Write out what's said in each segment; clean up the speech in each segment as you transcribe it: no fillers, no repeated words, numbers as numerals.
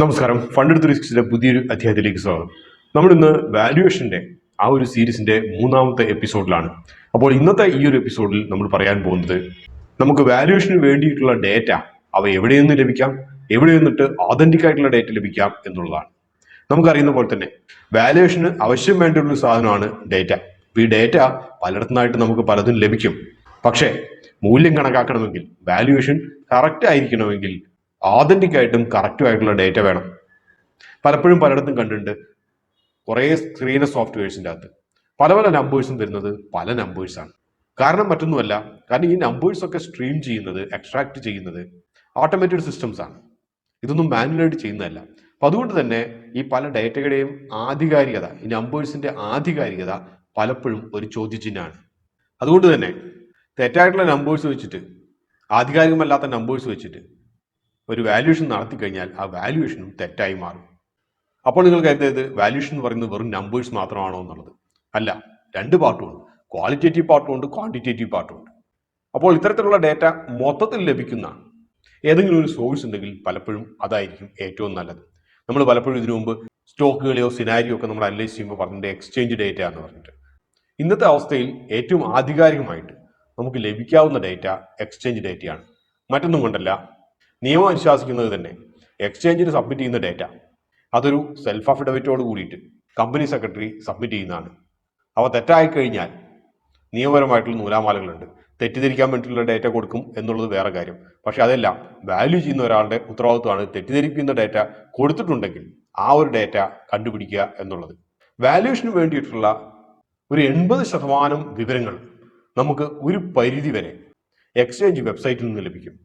നമസ്കാരം. ഫണ്ട് എടുത്ത് റിസ്ക്സിന്റെ പുതിയൊരു അധ്യായത്തിലേക്ക് സ്വാഗതം. നമ്മൾ ഇന്ന് വാല്യുവേഷന്റെ ആ ഒരു സീരീസിന്റെ മൂന്നാമത്തെ എപ്പിസോഡിലാണ്. അപ്പോൾ ഇന്നത്തെ ഈ ഒരു എപ്പിസോഡിൽ നമ്മൾ പറയാൻ പോകുന്നത് നമുക്ക് വാല്യുവേഷന് വേണ്ടിയിട്ടുള്ള ഡേറ്റ അവ എവിടെ നിന്ന് ലഭിക്കാം, എവിടെ നിന്നിട്ട് ഓതന്റിക് ആയിട്ടുള്ള ഡേറ്റ ലഭിക്കാം എന്നുള്ളതാണ്. നമുക്കറിയുന്ന പോലെ തന്നെ വാല്യുവേഷന് ആവശ്യം വേണ്ടിയുള്ള ഒരു സാധനമാണ് ഡേറ്റ. ഈ ഡേറ്റ പലയിടത്തുനിന്നായിട്ട് നമുക്ക് പലതും ലഭിക്കും. പക്ഷേ മൂല്യം കണക്കാക്കണമെങ്കിൽ, വാല്യുവേഷൻ കറക്റ്റ് ആയിരിക്കണമെങ്കിൽ ഓതന്റിക് ആയിട്ടും കറക്റ്റും ആയിട്ടുള്ള ഡേറ്റ വേണം. പലപ്പോഴും പലയിടത്തും കണ്ടിട്ടുണ്ട് കുറേ സ്ക്രീനർ സോഫ്റ്റ്വെയർസിൻ്റെ അകത്ത് പല പല നമ്പേഴ്സും വരുന്നത് പല നമ്പേഴ്സാണ്. കാരണം മറ്റൊന്നുമല്ല, കാരണം ഈ നമ്പേഴ്സ് ഒക്കെ സ്ട്രീം ചെയ്യുന്നത്, എക്സ്ട്രാക്ട് ചെയ്യുന്നത് ഓട്ടോമേറ്റഡ് സിസ്റ്റംസ് ആണ്. ഇതൊന്നും മാനുവലായിട്ട് ചെയ്യുന്നതല്ല. അപ്പൊ അതുകൊണ്ട് തന്നെ ഈ പല ഡേറ്റയുടെയും ആധികാരികത, ഈ നമ്പേഴ്സിന്റെ ആധികാരികത പലപ്പോഴും ഒരു ചോദ്യചിഹ്നമാണ്. അതുകൊണ്ട് തന്നെ തെറ്റായിട്ടുള്ള നമ്പേഴ്സ് വെച്ചിട്ട്, ആധികാരികമല്ലാത്ത നമ്പേഴ്സ് വെച്ചിട്ട് ഒരു വാല്യുവേഷൻ നടത്തി കഴിഞ്ഞാൽ ആ വാല്യുവേഷനും തെറ്റായി മാറും. അപ്പോൾ നിങ്ങൾ കരുതരുത് വാല്യുവേഷൻ എന്ന് പറയുന്നത് വെറും നമ്പേഴ്സ് മാത്രമാണോ എന്നുള്ളത്. അല്ല, രണ്ട് പാർട്ടുമുണ്ട്. Qualitative പാർട്ടുമുണ്ട്, quantitative പാർട്ടുമുണ്ട്. അപ്പോൾ ഇത്തരത്തിലുള്ള ഡേറ്റ മൊത്തത്തിൽ ലഭിക്കുന്ന ഏതെങ്കിലും ഒരു സോഴ്സ് ഉണ്ടെങ്കിൽ പലപ്പോഴും അതായിരിക്കും ഏറ്റവും നല്ലത്. നമ്മൾ പലപ്പോഴും ഇതിനു മുമ്പ് സ്റ്റോക്കുകളെയോ സിനാരിയോ ഒക്കെ നമ്മൾ അനലൈസ് ചെയ്യുമ്പോൾ പറഞ്ഞിട്ട് എക്സ്ചേഞ്ച് ഡേറ്റ എന്ന് പറഞ്ഞിട്ട്. ഇന്നത്തെ അവസ്ഥയിൽ ഏറ്റവും ആധികാരികമായിട്ട് നമുക്ക് ലഭിക്കാവുന്ന ഡേറ്റ എക്സ്ചേഞ്ച് ഡേറ്റയാണ്. മറ്റൊന്നും കൊണ്ടല്ല, നിയമം അനുശാസിക്കുന്നത് തന്നെ എക്സ്ചേഞ്ചിന് സബ്മിറ്റ് ചെയ്യുന്ന ഡേറ്റ അതൊരു സെൽഫ് അഫിഡവിറ്റോട് കൂടിയിട്ട് കമ്പനി സെക്രട്ടറി സബ്മിറ്റ് ചെയ്യുന്നതാണ്. അവ തെറ്റായി കഴിഞ്ഞാൽ നിയമപരമായിട്ടുള്ള നൂലാമാലകളുണ്ട്. തെറ്റിദ്ധരിക്കാൻ വേണ്ടിയിട്ടുള്ള ഡേറ്റ കൊടുക്കും എന്നുള്ളത് വേറെ കാര്യം. പക്ഷെ അതെല്ലാം വാല്യൂ ചെയ്യുന്ന ഒരാളുടെ ഉത്തരവാദിത്വമാണ് തെറ്റിദ്ധരിപ്പിക്കുന്ന ഡേറ്റ കൊടുത്തിട്ടുണ്ടെങ്കിൽ ആ ഒരു ഡേറ്റ കണ്ടുപിടിക്കുക എന്നുള്ളത്. വാല്യുവേഷന് വേണ്ടിയിട്ടുള്ള ഒരു 80% വിവരങ്ങൾ നമുക്ക് ഒരു പരിധി വരെ എക്സ്ചേഞ്ച് വെബ്സൈറ്റിൽ നിന്ന് ലഭിക്കും.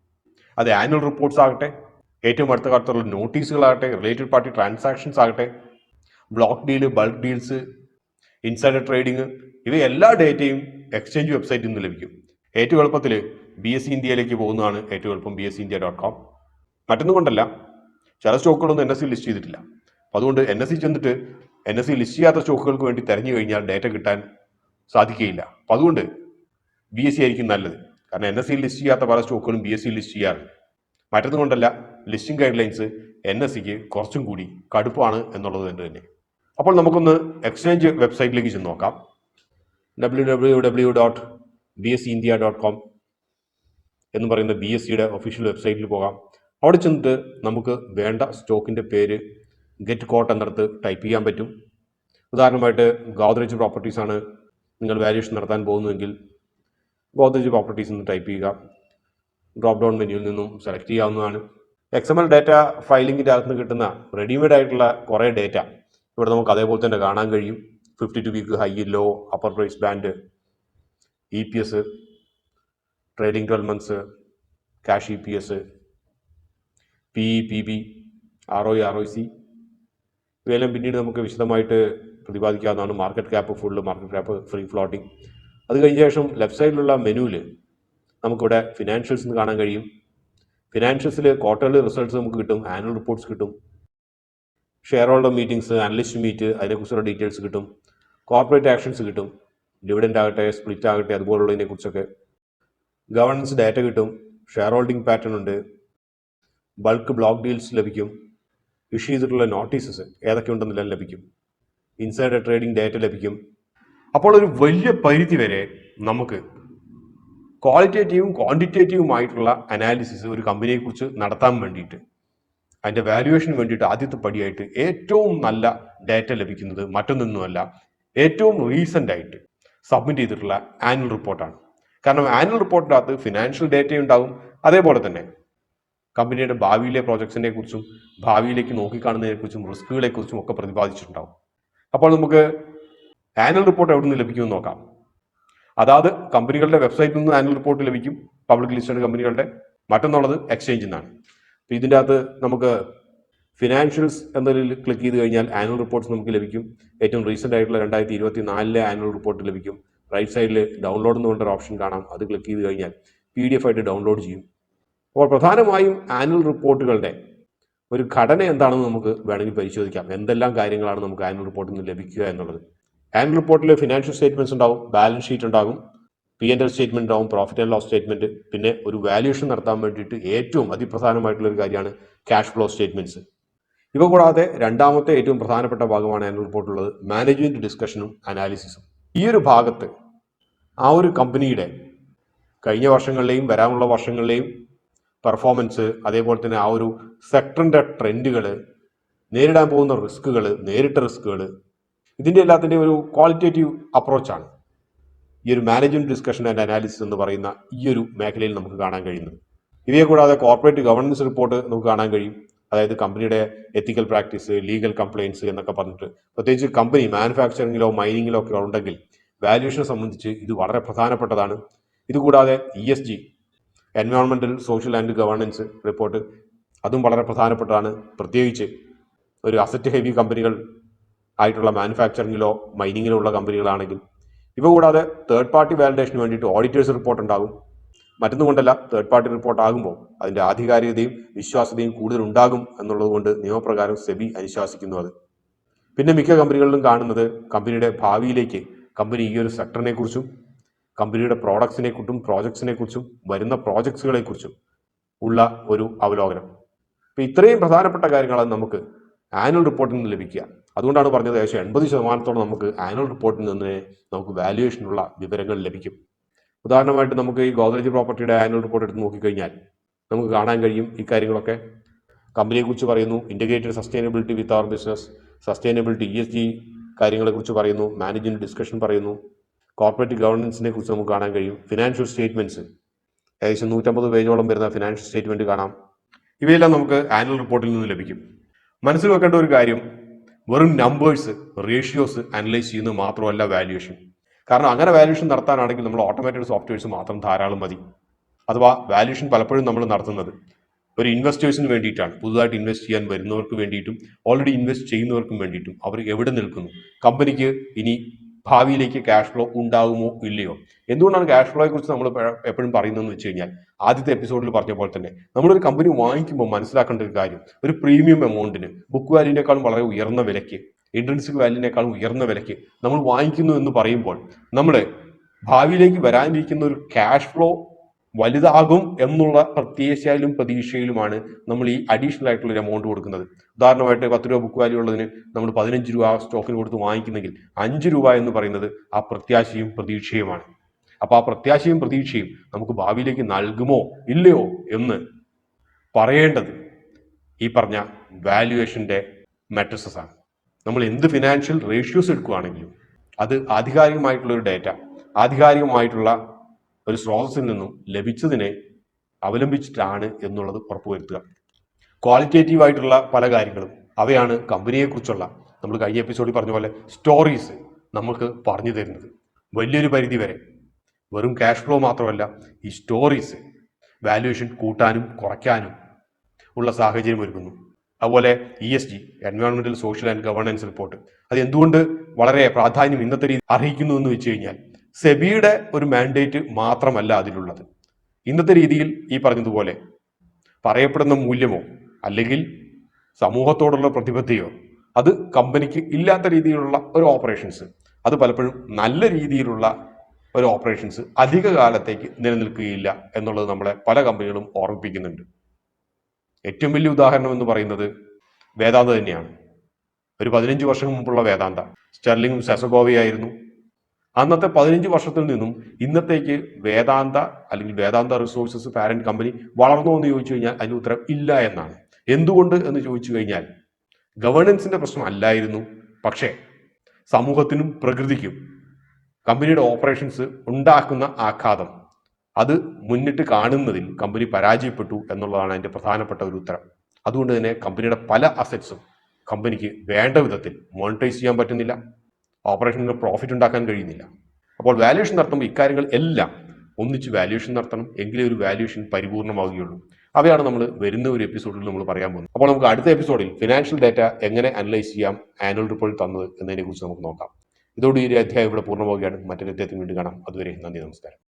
അത് ആനുവൽ റിപ്പോർട്ട്സ് ആകട്ടെ, ഏറ്റവും അടുത്ത കാലത്തുള്ള നോട്ടീസുകളാകട്ടെ, റിലേറ്റഡ് പാർട്ടി ട്രാൻസാക്ഷൻസ് ആകട്ടെ, block deal, bulk deals, insider trading, ഇവ എല്ലാ ഡേറ്റയും എക്സ്ചേഞ്ച് വെബ്സൈറ്റിൽ നിന്ന് ലഭിക്കും. ഏറ്റവും എളുപ്പത്തിൽ BSE ഇന്ത്യയിലേക്ക് പോകുന്നതാണ് ഏറ്റവും എളുപ്പം, BSEindia.com. മറ്റൊന്നും കൊണ്ടല്ല, ചില സ്റ്റോക്കുകളൊന്നും NSE ലിസ്റ്റ് ചെയ്തിട്ടില്ല. അതുകൊണ്ട് NSE ചെന്നിട്ട് NSE ലിസ്റ്റ് ചെയ്യാത്ത സ്റ്റോക്കുകൾക്ക് വേണ്ടി തിരഞ്ഞു കഴിഞ്ഞാൽ ഡേറ്റ കിട്ടാൻ സാധിക്കുകയില്ല. അപ്പം അതുകൊണ്ട് BSE ആയിരിക്കും നല്ലത്. കാരണം NSE ലിസ്റ്റ് ചെയ്യാത്ത പല സ്റ്റോക്കുകളും BSE ലിസ്റ്റ് ചെയ്യാറുണ്ട്. മറ്റൊന്നും കൊണ്ടല്ല, ലിസ്റ്റിംഗ് ഗൈഡ് ലൈൻസ് NSEക്ക് കുറച്ചും കൂടി കടുപ്പാണ് എന്നുള്ളത് തന്നെ. അപ്പോൾ നമുക്കൊന്ന് എക്സ്ചേഞ്ച് വെബ്സൈറ്റിലേക്ക് ചെന്ന് നോക്കാം. www.bseindia.com എന്ന് പറയുന്ന BSEയുടെ ഒഫീഷ്യൽ വെബ്സൈറ്റിൽ പോകാം. അവിടെ ചെന്നിട്ട് നമുക്ക് വേണ്ട സ്റ്റോക്കിൻ്റെ പേര് ഗെറ്റ് കോട്ട് എന്നിടത്ത് ടൈപ്പ് ചെയ്യാൻ പറ്റും. ഉദാഹരണമായിട്ട് ഗോദ്രേജ് പ്രോപ്പർട്ടീസ് ആണ് നിങ്ങൾ വാല്യുവേഷൻ നടത്താൻ പോകുന്നതെങ്കിൽ ഗോദ്രേജ് പ്രോപ്പർട്ടീസ് എന്ന് ടൈപ്പ് ചെയ്യുക. ഡ്രോപ്പ് ഡൗൺ മെനുവിൽ നിന്നും സെലക്ട് ചെയ്യാവുന്നതാണ്. XML ഡേറ്റ ഫയലിങ്ങിൻ്റെ അകത്ത് നിന്ന് കിട്ടുന്ന റെഡിമെയ്ഡ് ആയിട്ടുള്ള കുറേ ഡേറ്റ ഇവിടെ നമുക്ക് അതേപോലെ തന്നെ കാണാൻ കഴിയും. 52 week high, low, upper price band, EPS, trading 12 months, cash EPS, PE, PB, ROE, ROC ഇവയെല്ലാം പിന്നീട് നമുക്ക് വിശദമായിട്ട് പ്രതിപാദിക്കാവുന്നതാണ്. Market cap full, market cap free floating. അത് കഴിഞ്ഞ ശേഷം ലെഫ്റ്റ് സൈഡിലുള്ള മെനുവിൽ നമുക്കിവിടെ ഫിനാൻഷ്യൽസ് എന്ന് കാണാൻ കഴിയും. ഫിനാൻഷ്യൽസിൽ ക്വാർട്ടർലി റിസൾട്ട്സ് നമുക്ക് കിട്ടും, ആനുവൽ റിപ്പോർട്ട്സ് കിട്ടും, shareholder meetings, analyst meet, അതിനെക്കുറിച്ചുള്ള ഡീറ്റെയിൽസ് കിട്ടും, കോർപ്പറേറ്റ് ആക്ഷൻസ് കിട്ടും, ഡിവിഡൻഡ് ആകട്ടെ, സ്പ്ലിറ്റ് ആകട്ടെ, അതുപോലുള്ളതിനെ കുറിച്ചൊക്കെ, ഗവർണൻസ് ഡാറ്റ കിട്ടും, ഷെയർ ഹോൾഡിംഗ് പാറ്റേൺ ഉണ്ട്, ബൾക്ക് ബ്ലോക്ക് ഡീൽസ് ലഭിക്കും, ഇഷ്യൂ ചെയ്തിട്ടുള്ള നോട്ടീസസ് ഏതൊക്കെ ഉണ്ടെന്നെല്ലാം ലഭിക്കും, ഇൻസൈഡർ ട്രേഡിംഗ് ഡാറ്റ ലഭിക്കും. അപ്പോൾ ഒരു വലിയ പരിധി വരെ നമുക്ക് ക്വാളിറ്റേറ്റീവും ക്വാണ്ടിറ്റേറ്റീവുമായിട്ടുള്ള അനാലിസിസ് ഒരു കമ്പനിയെക്കുറിച്ച് നടത്താൻ വേണ്ടിയിട്ട്, അതിൻ്റെ വാല്യുവേഷന് വേണ്ടിയിട്ട് ആദ്യത്തെ പടിയായിട്ട് ഏറ്റവും നല്ല ഡാറ്റ ലഭിക്കുന്നത് മറ്റൊന്നൊന്നുമല്ല, ഏറ്റവും റീസെൻ്റ് ആയിട്ട് സബ്മിറ്റ് ചെയ്തിട്ടുള്ള ആനുവൽ റിപ്പോർട്ടാണ്. കാരണം ആനുവൽ റിപ്പോർട്ടിൻ്റെ അകത്ത് ഫിനാൻഷ്യൽ ഡേറ്റ ഉണ്ടാകും, അതേപോലെ തന്നെ കമ്പനിയുടെ ഭാവിയിലെ പ്രോജക്ട്സിനെ കുറിച്ചും ഭാവിയിലേക്ക് നോക്കിക്കാണുന്നതിനെക്കുറിച്ചും റിസ്കുകളെക്കുറിച്ചും ഒക്കെ പ്രതിപാദിച്ചിട്ടുണ്ടാവും. അപ്പോൾ നമുക്ക് ആനുവൽ റിപ്പോർട്ട് എവിടെ നിന്ന് ലഭിക്കുമെന്ന് നോക്കാം. അതായത് കമ്പനികളുടെ വെബ്സൈറ്റിൽ നിന്ന് ആനുവൽ റിപ്പോർട്ട് ലഭിക്കും, പബ്ലിക് ലിസ്റ്റഡ് കമ്പനികളുടെ. മറ്റൊന്നുള്ളത് എക്സ്ചേഞ്ചിൽ നിന്നാണ്. അപ്പോൾ ഇതിൻ്റെ അകത്ത് നമുക്ക് ഫിനാൻഷ്യൽസ് എന്നതിൽ ക്ലിക്ക് ചെയ്ത് കഴിഞ്ഞാൽ ആനുവൽ റിപ്പോർട്ട്സ് നമുക്ക് ലഭിക്കും. ഏറ്റവും റീസെൻ്റ് ആയിട്ടുള്ള 2024 ആനുവൽ റിപ്പോർട്ട് ലഭിക്കും. റൈറ്റ് സൈഡിൽ ഡൗൺലോഡ് എന്ന് പറഞ്ഞൊരു ഓപ്ഷൻ കാണാം. അത് ക്ലിക്ക് ചെയ്ത് കഴിഞ്ഞാൽ PDF ആയിട്ട് ഡൗൺലോഡ് ചെയ്യും. അപ്പോൾ പ്രധാനമായും ആനുവൽ റിപ്പോർട്ടുകളുടെ ഒരു ഘടന എന്താണെന്ന് നമുക്ക് വേണമെങ്കിൽ പരിശോധിക്കാം. എന്തെല്ലാം കാര്യങ്ങളാണ് നമുക്ക് ആനുവൽ റിപ്പോർട്ടിൽ നിന്ന് ലഭിക്കുക എന്നുള്ളത്. ആനുവൽ റിപ്പോർട്ടിൽ ഫിനാൻഷ്യൽ സ്റ്റേറ്റ്മെന്റ്സ് ഉണ്ടാകും, ബാലൻസ് ഷീറ്റ് ഉണ്ടാകും, P&L സ്റ്റേറ്റ്മെന്റ് ഉണ്ടാവും, പ്രോഫിറ്റ് ആൻഡ് ലോസ് സ്റ്റേറ്റ്മെന്റ്. പിന്നെ ഒരു വാല്യുവേഷൻ നടത്താൻ വേണ്ടിയിട്ട് ഏറ്റവും അതിപ്രധാനമായിട്ടുള്ള ഒരു കാര്യമാണ് ക്യാഷ് ഫ്ലോ സ്റ്റേറ്റ്മെന്റ്സ്. ഇവ കൂടാതെ രണ്ടാമത്തെ ഏറ്റവും പ്രധാനപ്പെട്ട ഭാഗമാണ് ആനുവൽ റിപ്പോർട്ടുള്ളത് മാനേജ്മെന്റ് ഡിസ്കഷനും അനാലിസിസും. ഈ ഒരു ഭാഗത്ത് ആ ഒരു കമ്പനിയുടെ കഴിഞ്ഞ വർഷങ്ങളിലെയും വരാനുള്ള വർഷങ്ങളിലെയും പെർഫോമൻസ്, അതേപോലെ തന്നെ ആ ഒരു സെക്ടറിന്റെ ട്രെൻഡുകൾ, നേരിടാൻ പോകുന്ന റിസ്കുകൾ, നേരിട്ട റിസ്കുകൾ, ഇതിൻ്റെ എല്ലാത്തിൻ്റെയും ഒരു ക്വാളിറ്റേറ്റീവ് അപ്രോച്ചാണ് ഈ ഒരു മാനേജ്മെന്റ് ഡിസ്കഷൻ ആൻഡ് അനാലിസിസ് എന്ന് പറയുന്ന ഈ ഒരു മേഖലയിൽ നമുക്ക് കാണാൻ കഴിയുന്നത്. ഇവയെ കൂടാതെ കോർപ്പറേറ്റ് ഗവർണൻസ് റിപ്പോർട്ട് നമുക്ക് കാണാൻ കഴിയും. അതായത് കമ്പനിയുടെ എത്തിക്കൽ പ്രാക്ടീസ്, ലീഗൽ കംപ്ലയിൻസ് എന്നൊക്കെ പറഞ്ഞിട്ട്, പ്രത്യേകിച്ച് കമ്പനി മാനുഫാക്ചറിങ്ങിലോ മൈനിങ്ങിലോ ഒക്കെ ഉണ്ടെങ്കിൽ വാല്യൂഷനെ സംബന്ധിച്ച് ഇത് വളരെ പ്രധാനപ്പെട്ടതാണ്. ഇതുകൂടാതെ ESG, എൻവയോൺമെന്റൽ സോഷ്യൽ ആൻഡ് ഗവർണൻസ് റിപ്പോർട്ട്, അതും വളരെ പ്രധാനപ്പെട്ടതാണ്. പ്രത്യേകിച്ച് ഒരു അസറ്റ് ഹെവി കമ്പനികൾ ആയിട്ടുള്ള മാനുഫാക്ചറിങ്ങിലോ മൈനിങ്ങിലോ ഉള്ള കമ്പനികളാണെങ്കിൽ. ഇവ കൂടാതെ തേർഡ് പാർട്ടി വാലിഡേഷന് വേണ്ടിയിട്ട് ഓഡിറ്റേഴ്സ് റിപ്പോർട്ട് ഉണ്ടാകും. മറ്റൊന്നും കൊണ്ടല്ല, തേർഡ് പാർട്ടി റിപ്പോർട്ട് ആകുമ്പോൾ അതിന്റെ ആധികാരികതയും വിശ്വാസ്യതയും കൂടുതൽ ഉണ്ടാകും എന്നുള്ളത് കൊണ്ട് നിയമപ്രകാരം സെബി അനുശാസിക്കുന്നു അത്. പിന്നെ മിക്ക കമ്പനികളിലും കാണുന്നത് കമ്പനിയുടെ ഭാവിയിലേക്ക് കമ്പനി ഈ ഒരു സെക്ടറിനെ കുറിച്ചും കമ്പനിയുടെ പ്രോഡക്ട്സിനെ കുറിച്ചും പ്രോജക്ട്സിനെ കുറിച്ചും വരുന്ന പ്രോജക്ട്സുകളെ കുറിച്ചും ഉള്ള ഒരു അവലോകനം. ഇപ്പം ഇത്രയും പ്രധാനപ്പെട്ട കാര്യങ്ങളാണ് നമുക്ക് ആനുവൽ റിപ്പോർട്ടിൽ നിന്ന് ലഭിക്കുക. അതുകൊണ്ടാണ് പറഞ്ഞത് ഏകദേശം 80% നമുക്ക് ആനുവൽ റിപ്പോർട്ടിൽ നിന്ന് നമുക്ക് വാല്യുവേഷനുള്ള വിവരങ്ങൾ ലഭിക്കും. ഉദാഹരണമായിട്ട് നമുക്ക് ഈ ഗോദ്രേജ് പ്രോപ്പർട്ടിയുടെ ആനുവൽ റിപ്പോർട്ട് എടുത്ത് നോക്കിക്കഴിഞ്ഞാൽ നമുക്ക് കാണാൻ കഴിയും ഈ കാര്യങ്ങളൊക്കെ. കമ്പനിയെക്കുറിച്ച് പറയുന്നു, ഇൻ്റഗ്രേറ്റഡ് സസ്റ്റൈനബിലിറ്റി വിത്ത് അവർ ബിസിനസ്, സസ്റ്റൈനബിലിറ്റി ESG കാര്യങ്ങളെക്കുറിച്ച് പറയുന്നു, മാനേജ്മെന്റ് ഡിസ്കഷൻ പറയുന്നു, കോർപ്പറേറ്റ് ഗവർണൻസിനെ കുറിച്ച് നമുക്ക് കാണാൻ കഴിയും. ഫിനാൻഷ്യൽ സ്റ്റേറ്റ്മെന്റ്സ്, ഏകദേശം 150 പേജോളം വരുന്ന ഫിനാൻഷ്യൽ സ്റ്റേറ്റ്മെന്റ് കാണാം. ഇവയെല്ലാം നമുക്ക് ആനുവൽ റിപ്പോർട്ടിൽ നിന്ന് ലഭിക്കും. മനസ്സിൽ വെക്കേണ്ട ഒരു കാര്യം, വെറും നമ്പേഴ്സ്, റേഷ്യോസ് അനലൈസ് ചെയ്യുന്നത് മാത്രമല്ല വാല്യുവേഷൻ. കാരണം അങ്ങനെ വാല്യുവേഷൻ നടത്താനാണെങ്കിൽ നമ്മൾ ഓട്ടോമേറ്റഡ് സോഫ്റ്റ്വെയർസ് മാത്രം ധാരാളം മതി. അഥവാ വാല്യുവേഷൻ പലപ്പോഴും നമ്മൾ നടത്തുന്നത് ഒരു ഇൻവെസ്റ്റേഴ്സിന് വേണ്ടിയിട്ടാണ്, പുതുതായിട്ട് ഇൻവെസ്റ്റ് ചെയ്യാൻ വരുന്നവർക്ക് വേണ്ടിയിട്ടും ഓൾറെഡി ഇൻവെസ്റ്റ് ചെയ്യുന്നവർക്കും വേണ്ടിയിട്ടും. അവർ എവിടെ നിൽക്കുന്നു, കമ്പനിക്ക് ഇനി ഭാവിയിലേക്ക് ക്യാഷ് ഫ്ലോ ഉണ്ടാകുമോ ഇല്ലയോ. എന്തുകൊണ്ടാണ് ക്യാഷ് ഫ്ലോയെ കുറിച്ച് നമ്മൾ എപ്പോഴും പറയുന്നതെന്ന് വെച്ച് കഴിഞ്ഞാൽ, ആദ്യത്തെ എപ്പിസോഡിൽ പറഞ്ഞ പോലെ തന്നെ നമ്മളൊരു കമ്പനി വാങ്ങിക്കുമ്പോൾ മനസ്സിലാക്കേണ്ട ഒരു കാര്യം, ഒരു പ്രീമിയം എമൗണ്ടിന് ബുക്ക് വാല്യൂവിനേക്കാളും വളരെ ഉയർന്ന വിലയ്ക്ക്, ഇൻട്രിൻസിക് വാല്യൂവിനേക്കാളും ഉയർന്ന വിലയ്ക്ക് നമ്മൾ വാങ്ങിക്കുന്നു എന്ന് പറയുമ്പോൾ നമ്മൾ ഭാവിയിലേക്ക് വരാനിരിക്കുന്ന ഒരു ക്യാഷ് ഫ്ലോ വലുതാകും എന്നുള്ള പ്രത്യാശയിലും പ്രതീക്ഷയിലുമാണ് നമ്മൾ ഈ അഡീഷണൽ ആയിട്ടുള്ള ഒരു എമൗണ്ട് കൊടുക്കുന്നത്. ഉദാഹരണമായിട്ട് 10 രൂപ ബുക്ക് വാല്യൂ ഉള്ളതിന് നമ്മൾ 15 രൂപ സ്റ്റോക്കിന് കൊടുത്ത് വാങ്ങിക്കുന്നെങ്കിൽ 5 രൂപ എന്ന് പറയുന്നത് ആ പ്രത്യാശയും പ്രതീക്ഷയുമാണ്. അപ്പൊ ആ പ്രത്യാശയും പ്രതീക്ഷയും നമുക്ക് ഭാവിയിലേക്ക് നൽകുമോ ഇല്ലയോ എന്ന് പറയേണ്ടത് ഈ പറഞ്ഞ വാല്യുവേഷന്റെ മെട്രിസസ് ആണ്. നമ്മൾ എന്ത് ഫിനാൻഷ്യൽ റേഷ്യോസ് എടുക്കുകയാണെങ്കിലും അത് ആധികാരികമായിട്ടുള്ള ഒരു ഡേറ്റ, ആധികാരികമായിട്ടുള്ള ഒരു സ്രോതസ്സിൽ നിന്നും ലഭിച്ചതിനെ അവലംബിച്ചിട്ടാണ് എന്നുള്ളത് ഉറപ്പുവരുത്തുക. ക്വാളിറ്റേറ്റീവ് ആയിട്ടുള്ള പല കാര്യങ്ങളും അവയാണ് കമ്പനിയെക്കുറിച്ചുള്ള, നമ്മൾ കഴിഞ്ഞ എപ്പിസോഡിൽ പറഞ്ഞ പോലെ സ്റ്റോറീസ് നമുക്ക് പറഞ്ഞു തരുന്നത്. വലിയൊരു പരിധി വരെ വെറും ക്യാഷ് ഫ്ലോ മാത്രമല്ല, ഈ സ്റ്റോറീസ് വാല്യുവേഷൻ കൂട്ടാനും കുറയ്ക്കാനും ഉള്ള സാഹചര്യം ഒരുക്കുന്നു. അതുപോലെ ESG, എൻവയോൺമെന്റൽ സോഷ്യൽ ആൻഡ് ഗവർണൻസ് റിപ്പോർട്ട്, അത് എന്തുകൊണ്ട് വളരെ പ്രാധാന്യം ഇന്നത്തെ രീതി അർഹിക്കുന്നു എന്ന് വെച്ച് കഴിഞ്ഞാൽ, സെബിയുടെ ഒരു മാൻഡേറ്റ് മാത്രമല്ല അതിലുള്ളത്. ഇന്നത്തെ രീതിയിൽ ഈ പറഞ്ഞതുപോലെ പറയപ്പെടുന്ന മൂല്യമോ അല്ലെങ്കിൽ സമൂഹത്തോടുള്ള പ്രതിബദ്ധതയോ അത് കമ്പനിക്ക് ഇല്ലാത്ത രീതിയിലുള്ള ഒരു ഓപ്പറേഷൻസ്, അത് പലപ്പോഴും നല്ല രീതിയിലുള്ള ഒരു ഓപ്പറേഷൻസ് അധിക കാലത്തേക്ക് നിലനിൽക്കുകയില്ല എന്നുള്ളത് നമ്മളെ പല കമ്പനികളും ഓർമ്മിപ്പിക്കുന്നുണ്ട്. ഏറ്റവും വലിയ ഉദാഹരണം എന്ന് പറയുന്നത് വേദാന്ത തന്നെയാണ്. ഒരു 15 വർഷം മുമ്പുള്ള വേദാന്ത, സ്റ്റെർലിംഗും സെസഗോവയായിരുന്നു. അന്നത്തെ 15 വർഷത്തിൽ നിന്നും ഇന്നത്തേക്ക് വേദാന്ത അല്ലെങ്കിൽ വേദാന്ത റിസോഴ്സസ് പാരന്റ് കമ്പനി വളർന്നോ എന്ന് ചോദിച്ചു കഴിഞ്ഞാൽ അതിന് ഉത്തരം ഇല്ല എന്നാണ്. എന്തുകൊണ്ട് എന്ന് ചോദിച്ചു കഴിഞ്ഞാൽ, ഗവേണൻസിന്റെ പ്രശ്നം അല്ലായിരുന്നു, പക്ഷേ സമൂഹത്തിനും പ്രകൃതിക്കും കമ്പനിയുടെ ഓപ്പറേഷൻസ് ഉണ്ടാക്കുന്ന ആഘാതം അത് മുന്നിട്ട് കാണുന്നതിൽ കമ്പനി പരാജയപ്പെട്ടു എന്നുള്ളതാണ് അതിന്റെ പ്രധാനപ്പെട്ട ഒരു ഉത്തരം. അതുകൊണ്ട് തന്നെ കമ്പനിയുടെ പല അസറ്റ്സും കമ്പനിക്ക് വേണ്ട വിധത്തിൽ മോണിറ്റൈസ് ചെയ്യാൻ പറ്റുന്നില്ല, ഓപ്പറേഷനിൽ പ്രോഫിറ്റ് ഉണ്ടാക്കാൻ കഴിയുന്നില്ല. അപ്പോൾ വാല്യുവേഷൻ നടത്തുമ്പോൾ ഇക്കാര്യങ്ങൾ എല്ലാം ഒന്നിച്ച് വാല്യുവേഷൻ നടത്തണം, എങ്കിലേ ഒരു വാല്യുവേഷൻ പരിപൂർണമാവുകയുള്ളൂ. അവയാണ് നമ്മൾ വരുന്ന ഒരു എപ്പിസോഡിൽ നമ്മൾ പറയാൻ പോകുന്നത്. അപ്പോൾ നമുക്ക് അടുത്ത എപ്പിസോഡിൽ ഫിനാൻഷ്യൽ ഡാറ്റ എങ്ങനെ അനലൈസ് ചെയ്യാം, ആനുവൽ റിപ്പോർട്ട് തന്നത് എന്നതിനെ കുറിച്ച് നമുക്ക് നോക്കാം. ഇതോടെ ഈ അധ്യായം ഇവിടെ പൂർണ്ണമാവുകയാണ്. മറ്റൊരു അധ്യായത്തിൽ വീണ്ടും കാണാം. അതുവരെ നന്ദി, നമസ്കാരം.